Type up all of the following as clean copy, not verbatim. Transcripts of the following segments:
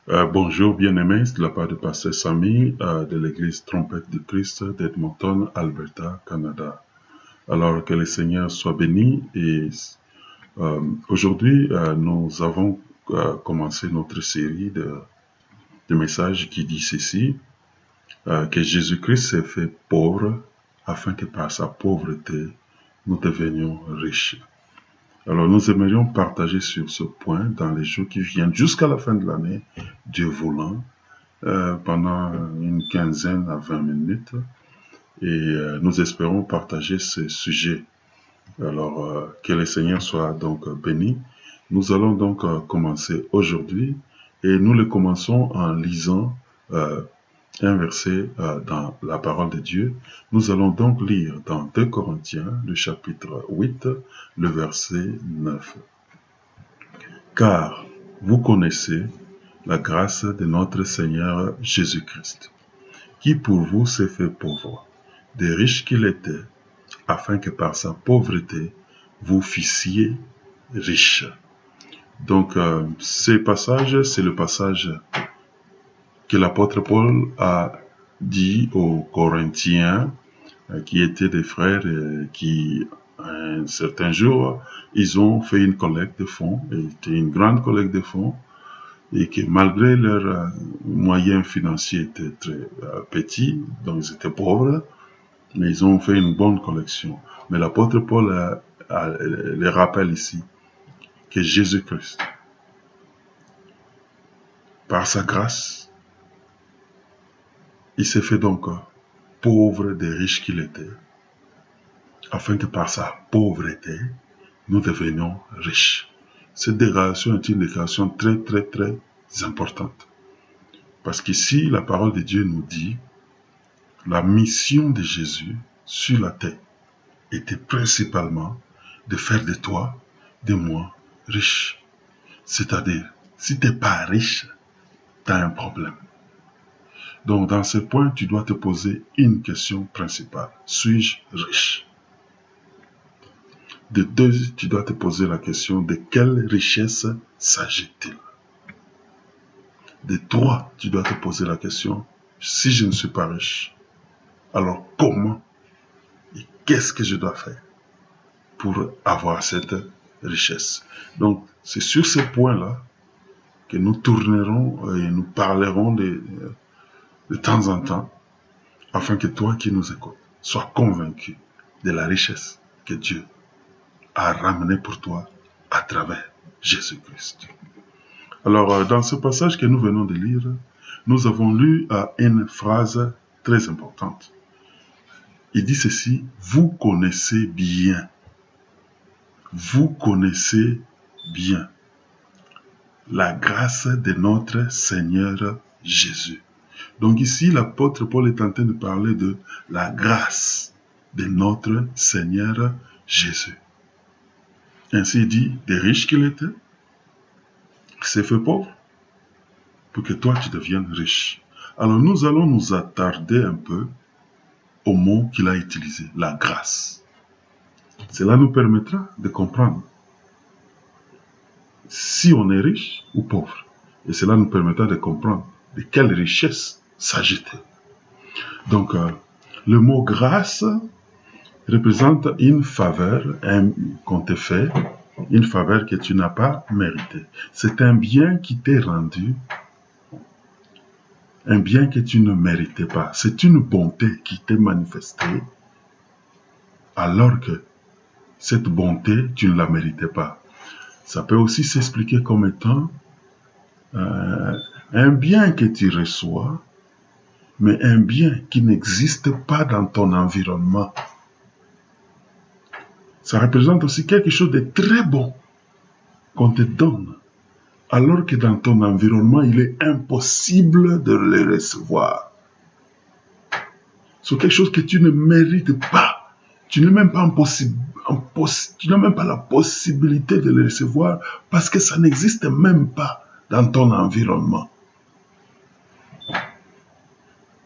Bonjour bien-aimés, de la part de Pasteur Samy de l'église Trompette de Christ d'Edmonton, Alberta, Canada. Alors que le Seigneur soit béni et aujourd'hui nous avons commencé notre série de messages qui dit ceci, que Jésus-Christ s'est fait pauvre afin que par sa pauvreté nous devenions riches. Alors nous aimerions partager sur ce point dans les jours qui viennent jusqu'à la fin de l'année, Dieu voulant, pendant une quinzaine à 20 minutes et nous espérons partager ce sujet. Alors que le Seigneur soit donc béni. Nous allons donc commencer aujourd'hui et nous le commençons en lisant un verset dans la parole de Dieu. Nous allons donc lire dans 2 Corinthiens, le chapitre 8, le verset 9. Car vous connaissez la grâce de notre Seigneur Jésus-Christ, qui pour vous s'est fait pauvre, des riches qu'il était, afin que par sa pauvreté, vous fissiez riches. Donc, ce passage, c'est le passage que l'apôtre Paul a dit aux Corinthiens, qui étaient des frères qui, un certain jour, ils ont fait une collecte de fonds, et c'était une grande collecte de fonds, et que malgré leurs moyens financiers étaient très petits, donc ils étaient pauvres, mais ils ont fait une bonne collection. Mais l'apôtre Paul les rappelle ici que Jésus-Christ, par sa grâce, il s'est fait donc pauvre des riches qu'il était, afin que par sa pauvreté, nous devenions riches. Cette déclaration est une déclaration très, très, très importante. Parce qu'ici, la parole de Dieu nous dit, la mission de Jésus sur la terre était principalement de faire de toi, de moi, riches. C'est-à-dire, si tu n'es pas riche, tu as un problème. Donc, dans ce point, tu dois te poser une question principale. Suis-je riche? De deux, tu dois te poser la question de quelle richesse s'agit-il? De trois, tu dois te poser la question, si je ne suis pas riche, alors comment et qu'est-ce que je dois faire pour avoir cette richesse? Donc, c'est sur ces points-là que nous tournerons et nous parlerons de temps en temps, afin que toi qui nous écoutes sois convaincu de la richesse que Dieu a ramenée pour toi à travers Jésus-Christ. Alors, dans ce passage que nous venons de lire, nous avons lu une phrase très importante. Il dit ceci, vous connaissez bien. Vous connaissez bien la grâce de notre Seigneur Jésus. Donc ici, l'apôtre Paul est en train de parler de la grâce de notre Seigneur Jésus. Ainsi il dit, des riches qu'il était, il s'est fait pauvre pour que toi tu deviennes riche. Alors nous allons nous attarder un peu au mot qu'il a utilisé, la grâce. Cela nous permettra de comprendre si on est riche ou pauvre. Et cela nous permettra de comprendre de quelle richesse s'agit-il. Donc, le mot grâce représente une faveur qu'on te fait, une faveur que tu n'as pas méritée. C'est un bien qui t'est rendu, un bien que tu ne méritais pas. C'est une bonté qui t'est manifestée, alors que cette bonté, tu ne la méritais pas. Ça peut aussi s'expliquer comme étant un bien que tu reçois, mais un bien qui n'existe pas dans ton environnement. Ça représente aussi quelque chose de très bon qu'on te donne, alors que dans ton environnement, il est impossible de le recevoir. C'est quelque chose que tu ne mérites pas. Tu n'as même pas, tu n'as même pas la possibilité de le recevoir parce que ça n'existe même pas dans ton environnement.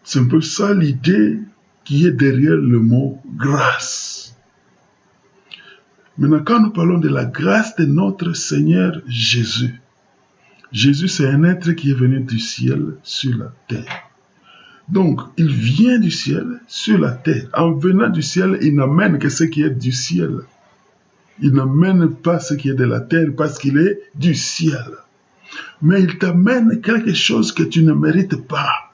C'est un peu ça l'idée qui est derrière le mot grâce. Maintenant, quand nous parlons de la grâce de notre Seigneur Jésus, Jésus, c'est un être qui est venu du ciel sur la terre. Donc, il vient du ciel sur la terre. En venant du ciel, il n'amène que ce qui est du ciel. Il n'amène pas ce qui est de la terre parce qu'il est du ciel. Mais il t'amène quelque chose que tu ne mérites pas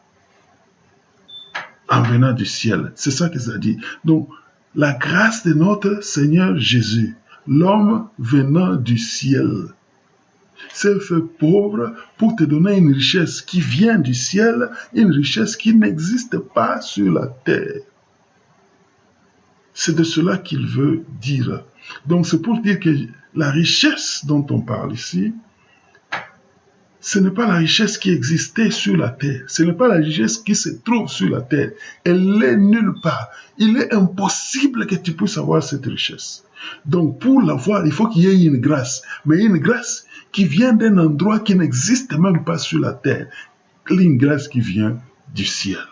en venant du ciel. C'est ça que ça dit. Donc, la grâce de notre Seigneur Jésus, l'homme venant du ciel, s'est fait pauvre pour te donner une richesse qui vient du ciel, une richesse qui n'existe pas sur la terre. C'est de cela qu'il veut dire. Donc c'est pour dire que la richesse dont on parle ici, ce n'est pas la richesse qui existait sur la terre. Ce n'est pas la richesse qui se trouve sur la terre. Elle est nulle part. Il est impossible que tu puisses avoir cette richesse. Donc pour l'avoir, il faut qu'il y ait une grâce. Mais une grâce qui vient d'un endroit qui n'existe même pas sur la terre. Une grâce qui vient du ciel.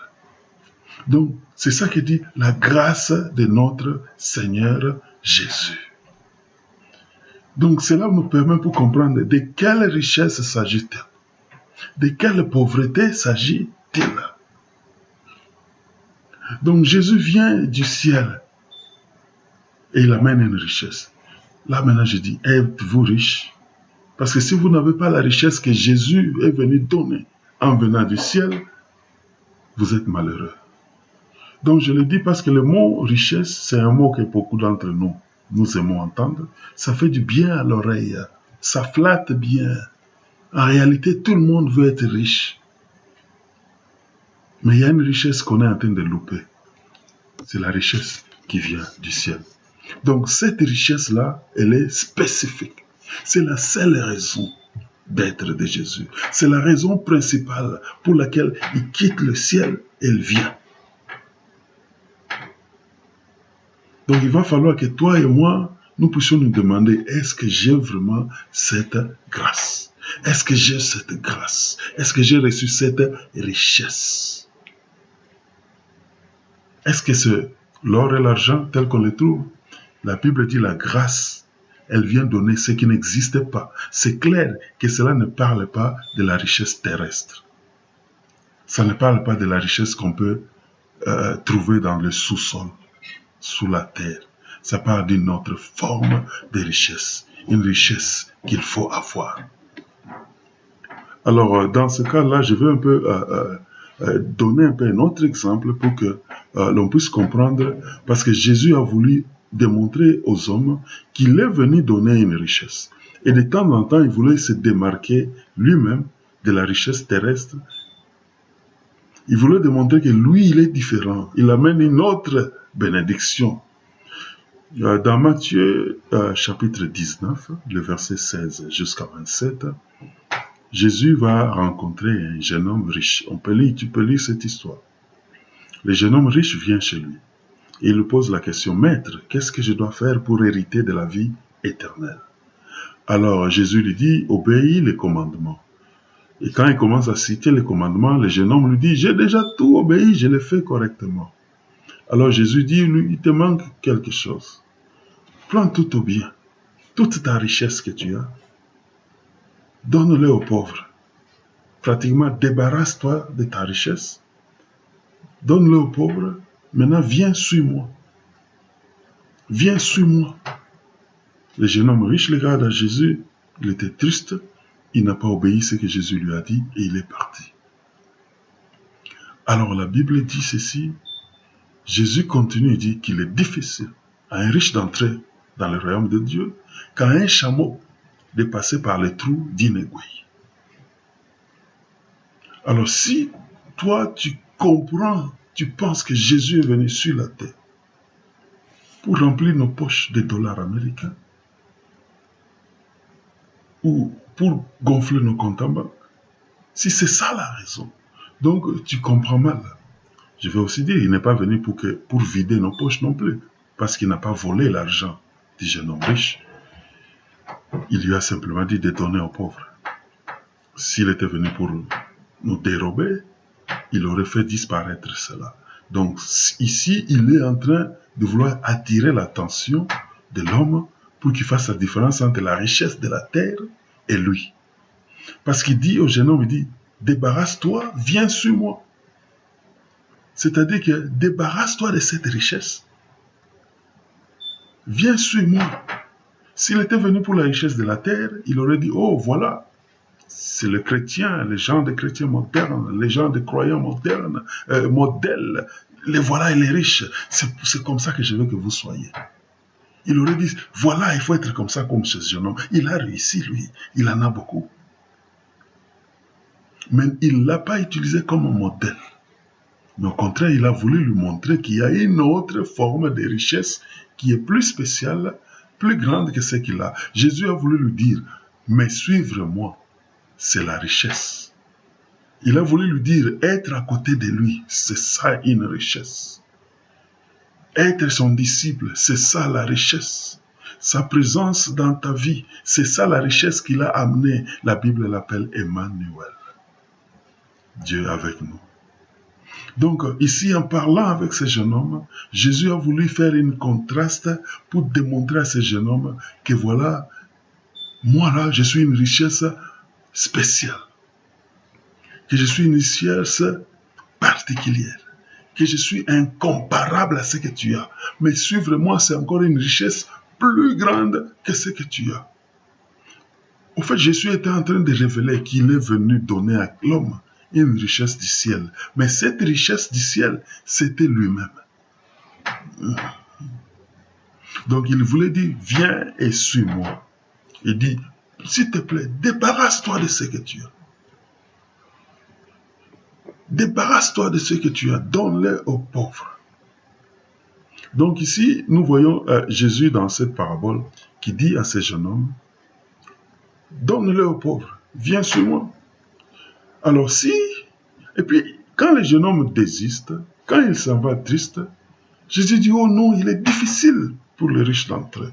Donc c'est ça que dit la grâce de notre Seigneur Jésus. Donc cela nous permet pour comprendre de quelle richesse s'agit-il. De quelle pauvreté s'agit-il. Donc Jésus vient du ciel et il amène une richesse. Là maintenant je dis, êtes-vous riche? Parce que si vous n'avez pas la richesse que Jésus est venu donner en venant du ciel, vous êtes malheureux. Donc je le dis parce que le mot richesse, c'est un mot que beaucoup d'entre nous aimons entendre. Ça fait du bien à l'oreille. Ça flatte bien. En réalité, tout le monde veut être riche. Mais il y a une richesse qu'on est en train de louper. C'est la richesse qui vient du ciel. Donc cette richesse-là, elle est spécifique. C'est la seule raison d'être de Jésus. C'est la raison principale pour laquelle il quitte le ciel et il vient. Donc il va falloir que toi et moi, nous puissions nous demander, est-ce que j'ai vraiment cette grâce? Est-ce que j'ai cette grâce? Est-ce que j'ai reçu cette richesse? Est-ce que c'est l'or et l'argent tel qu'on les trouve? La Bible dit la grâce, elle vient donner ce qui n'existe pas. C'est clair que cela ne parle pas de la richesse terrestre. Ça ne parle pas de la richesse qu'on peut trouver dans le sous-sol, sous la terre. Ça parle d'une autre forme de richesse, une richesse qu'il faut avoir. Alors, dans ce cas-là, je vais un peu donner un peu un autre exemple pour que l'on puisse comprendre, parce que Jésus a voulu démontrer aux hommes qu'il est venu donner une richesse. Et de temps en temps, il voulait se démarquer lui-même de la richesse terrestre. Il voulait démontrer que lui, il est différent. Il amène une autre bénédiction. Dans Matthieu chapitre 19, le verset 16 jusqu'à 27, Jésus va rencontrer un jeune homme riche. Tu peux lire cette histoire. Le jeune homme riche vient chez lui. Et il lui pose la question, Maître, qu'est-ce que je dois faire pour hériter de la vie éternelle? Alors Jésus lui dit, obéis les commandements. Et quand il commence à citer les commandements, le jeune homme lui dit, j'ai déjà tout obéi, je l'ai fait correctement. Alors Jésus dit, il te manque quelque chose. Prends tout ton bien, toute ta richesse que tu as, donne-le aux pauvres. Pratiquement, débarrasse-toi de ta richesse. Donne-le aux pauvres. Maintenant, viens, suis-moi. Viens, suis-moi. Le jeune homme riche regarde à Jésus. Il était triste. Il n'a pas obéi ce que Jésus lui a dit et il est parti. Alors, la Bible dit ceci. Jésus continue et dit qu'il est difficile à un riche d'entrer dans le royaume de Dieu qu'à un chameau de passer par les trous d'une aiguille. Alors si toi tu comprends, tu penses que Jésus est venu sur la terre pour remplir nos poches de dollars américains ou pour gonfler nos comptes en banque, si c'est ça la raison, donc tu comprends mal. Je vais aussi dire, il n'est pas venu pour vider nos poches non plus, parce qu'il n'a pas volé l'argent du jeune homme riche. Il lui a simplement dit de donner aux pauvres. S'il était venu pour nous dérober, il aurait fait disparaître cela. Donc ici, il est en train de vouloir attirer l'attention de l'homme pour qu'il fasse la différence entre la richesse de la terre et lui. Parce qu'il dit au jeune homme, il dit, débarrasse-toi, viens sur moi. C'est-à-dire que débarrasse-toi de cette richesse. Viens sur moi. S'il était venu pour la richesse de la terre, il aurait dit, oh voilà, c'est le chrétien, les gens des chrétiens modernes, les gens des croyants modernes, modèles, les voilà, les riches. C'est comme ça que je veux que vous soyez. Il aurait dit, voilà, il faut être comme ça, comme ce jeune homme. Il a réussi, lui. Il en a beaucoup. Mais il ne l'a pas utilisé comme un modèle. Mais au contraire, il a voulu lui montrer qu'il y a une autre forme de richesse qui est plus spéciale, plus grande que ce qu'il a. Jésus a voulu lui dire, mais suivre-moi, c'est la richesse. Il a voulu lui dire, être à côté de lui, c'est ça une richesse. Être son disciple, c'est ça la richesse. Sa présence dans ta vie, c'est ça la richesse qu'il a amenée. La Bible l'appelle Emmanuel. Dieu avec nous. Donc ici, en parlant avec ce jeune homme, Jésus a voulu faire un contraste pour démontrer à ce jeune homme que voilà, moi là, je suis une richesse spéciale. Que je suis une richesse particulière. Que je suis incomparable à ce que tu as. Mais suivre moi, c'est encore une richesse plus grande que ce que tu as. Au fait, Jésus était en train de révéler qu'il est venu donner à l'homme une richesse du ciel. Mais cette richesse du ciel, c'était lui-même. Donc il voulait dire, viens et suis-moi. Il dit, s'il te plaît, débarrasse-toi de ce que tu as. Débarrasse-toi de ce que tu as, donne-le aux pauvres. Donc ici, nous voyons Jésus dans cette parabole qui dit à ce jeune homme, donne-le aux pauvres, viens sur moi. Alors si, et puis quand le jeune homme désiste, quand il s'en va triste, Jésus dit, oh non, il est difficile pour les riches d'entrer.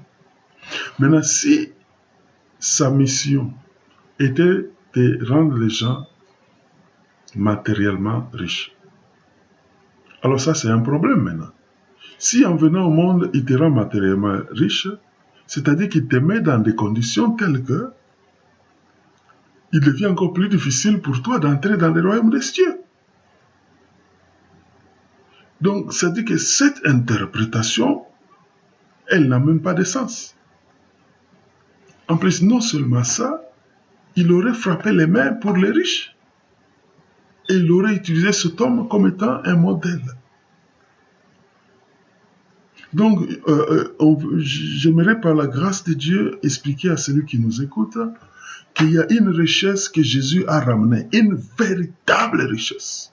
Maintenant, si sa mission était de rendre les gens matériellement riches, alors ça c'est un problème maintenant. Si en venant au monde, il te rend matériellement riche, c'est-à-dire qu'il te met dans des conditions telles que il devient encore plus difficile pour toi d'entrer dans le royaume des cieux. Donc, ça dit que cette interprétation, elle n'a même pas de sens. En plus, non seulement ça, il aurait frappé les mains pour les riches. Et il aurait utilisé cet homme comme étant un modèle. Donc, j'aimerais par la grâce de Dieu expliquer à celui qui nous écoute qu'il y a une richesse que Jésus a ramenée, une véritable richesse.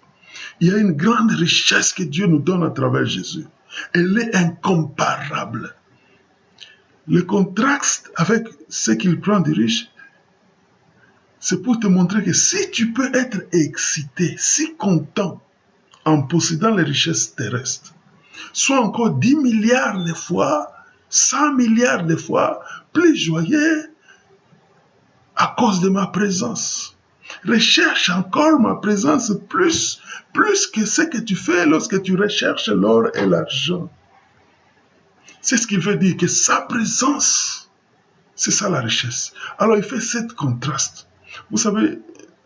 Il y a une grande richesse que Dieu nous donne à travers Jésus. Elle est incomparable. Le contraste avec ce qu'il prend des riches, c'est pour te montrer que si tu peux être excité, si content en possédant les richesses terrestres, soit encore 10 milliards de fois, 100 milliards de fois plus joyeux à cause de ma présence. Recherche encore ma présence plus que ce que tu fais lorsque tu recherches l'or et l'argent. C'est ce qu'il veut dire, que sa présence, c'est ça la richesse. Alors il fait cet contraste. Vous savez,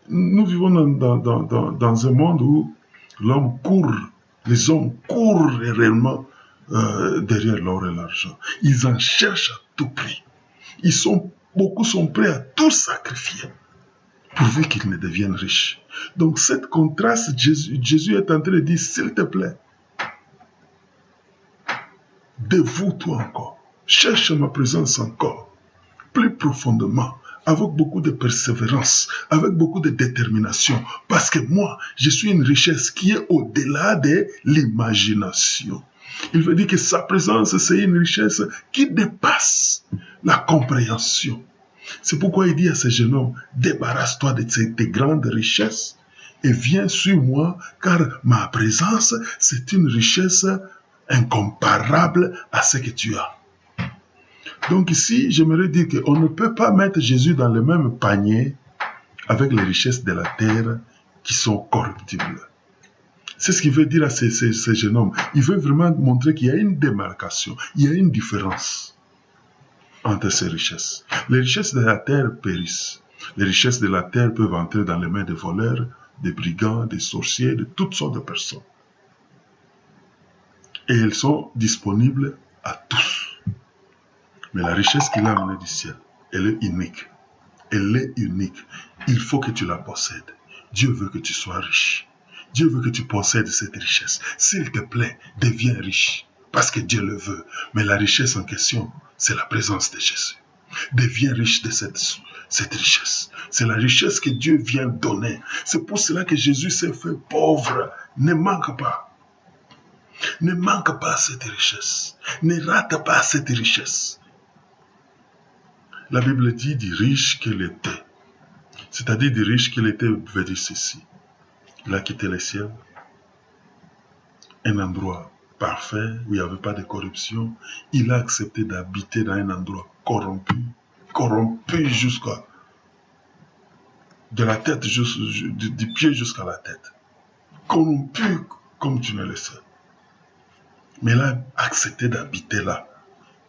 nous vivons dans un monde où l'homme court, les hommes courent réellement derrière l'or et l'argent. Ils en cherchent à tout prix. Beaucoup sont prêts à tout sacrifier pourvu qu'ils ne deviennent riches. Donc, cet contraste, Jésus est en train de dire, s'il te plaît, dévoue-toi encore, cherche ma présence encore, plus profondément, avec beaucoup de persévérance, avec beaucoup de détermination, parce que moi, je suis une richesse qui est au-delà de l'imagination. Il veut dire que sa présence, c'est une richesse qui dépasse la compréhension. C'est pourquoi il dit à ce jeune homme, débarrasse-toi de tes grandes richesses et viens sur moi, car ma présence, c'est une richesse incomparable à ce que tu as. Donc ici, j'aimerais dire qu'on ne peut pas mettre Jésus dans le même panier avec les richesses de la terre qui sont corruptibles. C'est ce qu'il veut dire à ce jeune homme. Il veut vraiment montrer qu'il y a une démarcation, il y a une différence entre ces richesses. Les richesses de la terre périssent. Les richesses de la terre peuvent entrer dans les mains des voleurs, des brigands, des sorciers, de toutes sortes de personnes. Et elles sont disponibles à tous. Mais la richesse qu'il a amenée du ciel, elle est unique. Elle est unique. Il faut que tu la possèdes. Dieu veut que tu sois riche. Dieu veut que tu possèdes cette richesse. S'il te plaît, deviens riche. Parce que Dieu le veut. Mais la richesse en question, c'est la présence de Jésus. Deviens riche de cette richesse. C'est la richesse que Dieu vient donner. C'est pour cela que Jésus s'est fait pauvre. Ne manque pas. Ne manque pas cette richesse. Ne rate pas cette richesse. La Bible dit du riche qu'il était. C'est-à-dire du riche qu'il était veut dire ceci. Il a quitté le ciel. Un endroit parfait où il n'y avait pas de corruption. Il a accepté d'habiter dans un endroit corrompu. Corrompu jusqu'à de la tête, du pied jusqu'à la tête. Corrompu comme tu ne le sais. Mais il a accepté d'habiter là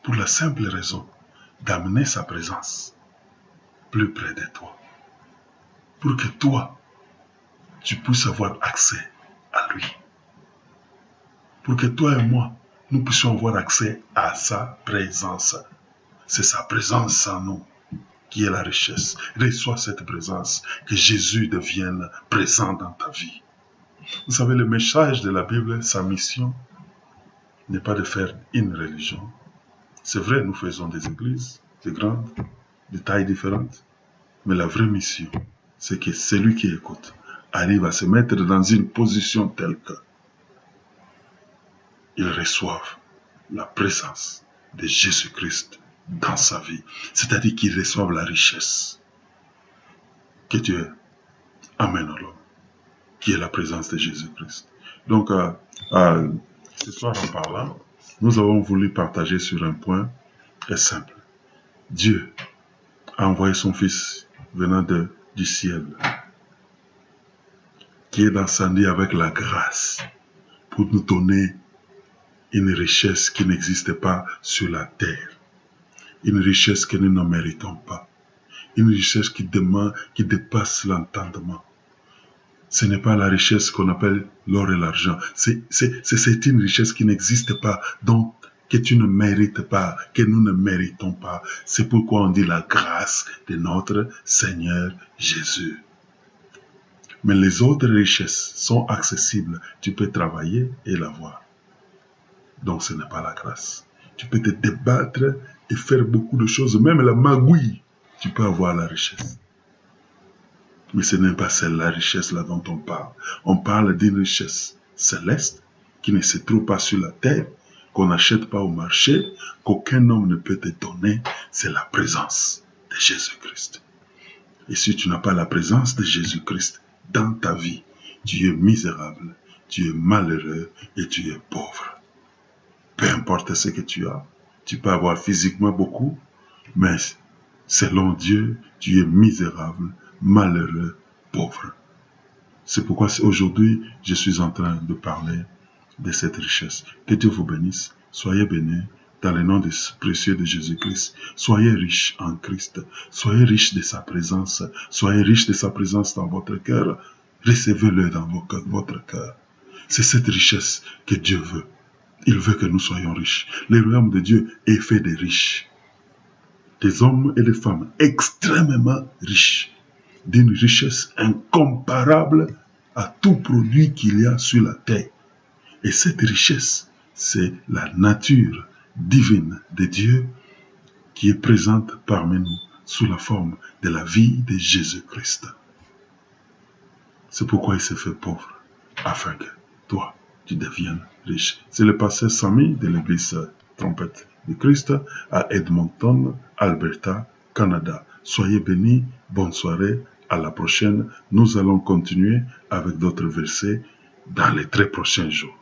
pour la simple raison d'amener sa présence plus près de toi. Pour que toi, tu puisses avoir accès à lui. Pour que toi et moi, nous puissions avoir accès à sa présence. C'est sa présence en nous qui est la richesse. Reçois cette présence, que Jésus devienne présent dans ta vie. Vous savez, le message de la Bible, sa mission, n'est pas de faire une religion. C'est vrai, nous faisons des églises, de grandes, de tailles différentes. Mais la vraie mission, c'est que celui qui écoute arrive à se mettre dans une position telle que il reçoive la présence de Jésus-Christ dans sa vie. C'est-à-dire qu'il reçoive la richesse que Dieu amène à l'homme, qui est la présence de Jésus-Christ. Donc, ce soir en parlant, nous avons voulu partager sur un point très simple. Dieu a envoyé son Fils venant du ciel, qui est descendu avec la grâce pour nous donner une richesse qui n'existe pas sur la terre. Une richesse que nous ne méritons pas. Une richesse qui dépasse l'entendement. Ce n'est pas la richesse qu'on appelle l'or et l'argent. C'est une richesse qui n'existe pas, donc que tu ne mérites pas, que nous ne méritons pas. C'est pourquoi on dit la grâce de notre Seigneur Jésus. Mais les autres richesses sont accessibles. Tu peux travailler et l'avoir. Donc ce n'est pas la grâce. Tu peux te débattre et faire beaucoup de choses. Même la magouille, tu peux avoir la richesse. Mais ce n'est pas celle-là, la richesse là dont on parle. On parle d'une richesse céleste qui ne se trouve pas sur la terre, qu'on n'achète pas au marché, qu'aucun homme ne peut te donner. C'est la présence de Jésus-Christ. Et si tu n'as pas la présence de Jésus-Christ dans ta vie, tu es misérable, tu es malheureux et tu es pauvre. Peu importe ce que tu as, tu peux avoir physiquement beaucoup, mais selon Dieu, tu es misérable, malheureux, pauvre. C'est pourquoi aujourd'hui, je suis en train de parler de cette richesse. Que Dieu vous bénisse. Soyez bénis dans le nom précieux de Jésus-Christ. Soyez riches en Christ. Soyez riches de sa présence. Soyez riches de sa présence dans votre cœur. Recevez-le dans votre cœur. C'est cette richesse que Dieu veut. Il veut que nous soyons riches. Le royaume de Dieu est fait des riches. Des hommes et des femmes extrêmement riches. D'une richesse incomparable à tout produit qu'il y a sur la terre. Et cette richesse, c'est la nature divine de Dieu qui est présente parmi nous sous la forme de la vie de Jésus-Christ. C'est pourquoi il s'est fait pauvre, afin que toi, tu deviennes riche. C'est le pasteur Samy de l'église Trompette de Christ à Edmonton, Alberta, Canada. Soyez bénis, bonne soirée, à la prochaine. Nous allons continuer avec d'autres versets dans les très prochains jours.